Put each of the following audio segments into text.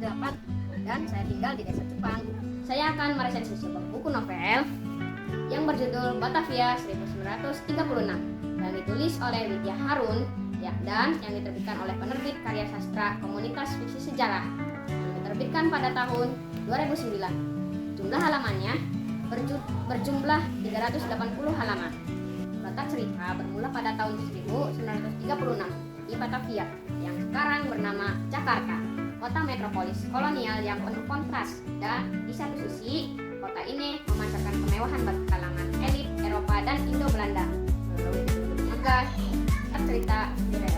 dan saya tinggal di desa Jepang. Saya akan meresensi sebuah buku novel yang berjudul Batavia 1936 yang ditulis oleh Widya Harun dan yang diterbitkan oleh penerbit Karya Sastra Komunitas Fiksi Sejarah yang diterbitkan pada tahun 2009. Jumlah halamannya berjumlah 380 halaman. Letak cerita bermula pada tahun 1936 di Batavia yang sekarang bernama Jakarta, kota metropolis kolonial yang penuh kontras. Dan di satu sisi, kota ini memancarkan kemewahan bagi kalangan elit Eropa dan Indo-Belanda melalui gedung megah.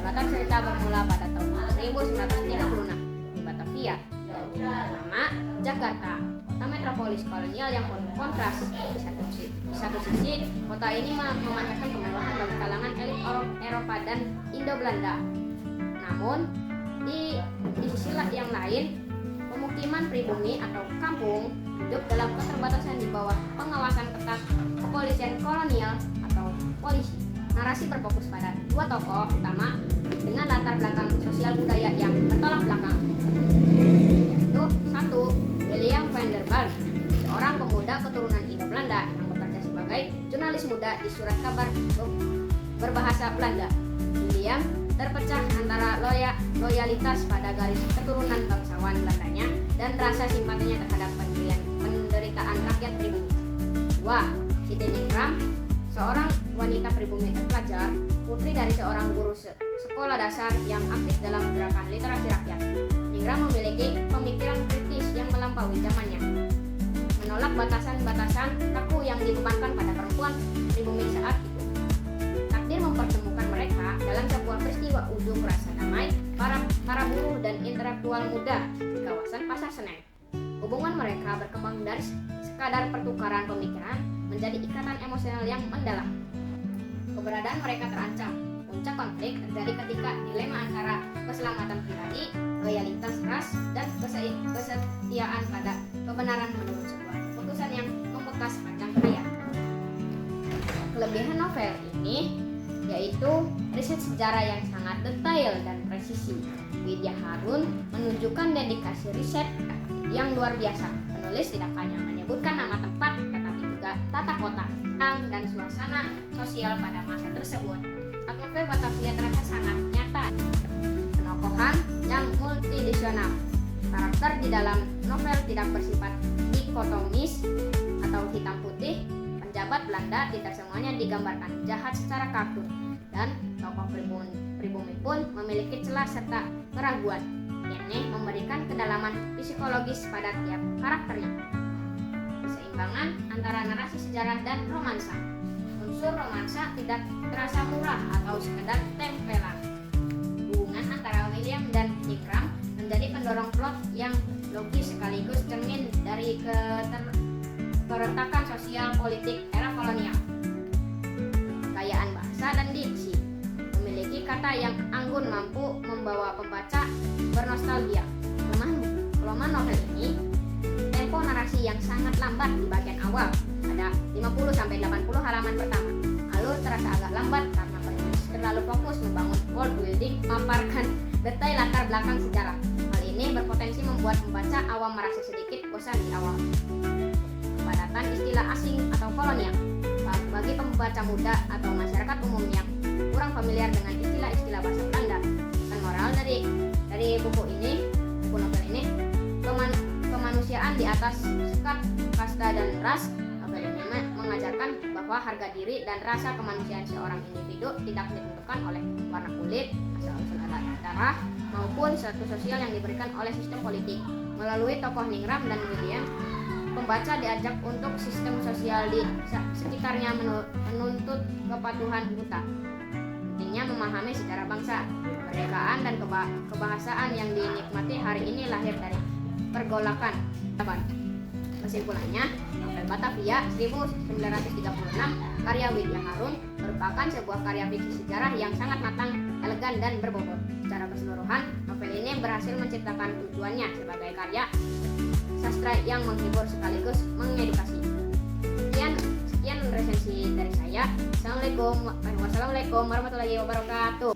Letak cerita bermula pada tahun 1936 di Batavia dan bernama Jakarta, kota metropolis kolonial yang penuh kontras. Di satu sisi, kota ini memancarkan kemewahan bagi kalangan elit Eropa dan Indo-Belanda. Namun, di sisi yang lain, pemukiman pribumi atau kampung hidup dalam keterbatasan di bawah pengawasan ketat kepolisian kolonial atau polisi. Narasi berfokus pada dua tokoh utama dengan latar belakang sosial budaya yang bertolak belakang, yaitu satu, William Vanderbilt, seorang pemuda keturunan Indo-Belanda yang bekerja sebagai jurnalis muda di surat kabar berbahasa Belanda. William terpecah antara loyalitas pada garis keturunan bangsawan Belandanya dan rasa simpatinya terhadap penderitaan rakyat pribumi. 2. Siti Ningram, seorang wanita pribumi terpelajar, putri dari seorang guru sekolah dasar yang aktif dalam gerakan literasi rakyat. Ningram memiliki pemikiran kritis yang melampaui zamannya, menolak batasan-batasan kaku yang dibebankan pada perempuan pribumi saat itu. Takdir mempertemukan mereka dalam sebuah peristiwa unjuk rasa damai para buruh dan intelektual muda di kawasan Pasar Senen. Hubungan mereka berkembang dari sekadar pertukaran pemikiran menjadi ikatan emosional yang mendalam. Keberadaan mereka terancam. Puncak konflik terjadi ketika dilema antara keselamatan pribadi, loyalitas ras, dan kesetiaan pada kebenaran menurut sebuah keputusan yang membekas panjang hayat. Kelebihan novel ini yaitu riset sejarah yang sangat detail dan presisi. Widya Harun menunjukkan dedikasi riset yang luar biasa. Penulis tidak hanya menyebutkan nama tempat, tetapi juga tata kota, dan suasana sosial pada masa tersebut. Novel Batavia terasa sangat nyata. Penokohan yang multidimensional. Karakter di dalam novel tidak bersifat dikotomis atau hitam putih. Pejabat Belanda tidak semuanya digambarkan jahat secara kartun, dan tokoh pribumi pun memiliki celah serta keraguan. Ini memberikan kedalaman psikologis pada tiap karakternya. Keseimbangan antara narasi sejarah dan romansa. Unsur romansa tidak terasa murah atau sekedar tempelan. Hubungan antara William dan Ningram menjadi pendorong plot yang logis sekaligus cermin dari keretakan sosial politik era kolonial. Kekayaan bahasa dan diksi. Memiliki kata yang anggun mampu membawa pembaca bernostalgia. Kelemahan novel ini, tempo narasi yang sangat lambat di bagian awal, ada 50-80 halaman pertama. Alur terasa agak lambat karena penulis terlalu fokus membangun world building, memaparkan detail latar belakang sejarah. Hal ini berpotensi membuat pembaca awam merasa sedikit bosan di awal. Kepadatan istilah asing atau kolonial. Bagi pembaca muda atau masyarakat umum yang kurang familiar dengan istilah-istilah bahasa Belanda. Dan moral dari buku novel ini, kemanusiaan di atas sekat kasta dan ras. Novel ini mengajarkan bahwa harga diri dan rasa kemanusiaan seorang individu tidak ditentukan oleh warna kulit, asal-usul darah, maupun status sosial yang diberikan oleh sistem politik. Melalui tokoh Ningram dan William, pembaca diajak untuk sistem sosial di sekitarnya menuntut kepatuhan buta. Pentingnya memahami sejarah bangsa, kemerdekaan dan kebahasaan yang dinikmati hari ini lahir dari pergolakan. Kesimpulannya, novel Batavia 1936 karya Widya Harun merupakan sebuah karya fiksi sejarah yang sangat matang, elegan, dan berbobot. Secara keseluruhan, novel ini berhasil menciptakan tujuannya sebagai karya sastra yang menghibur sekaligus mengedukasi. Sekian resensi dari saya. Wassalamualaikum warahmatullahi wabarakatuh.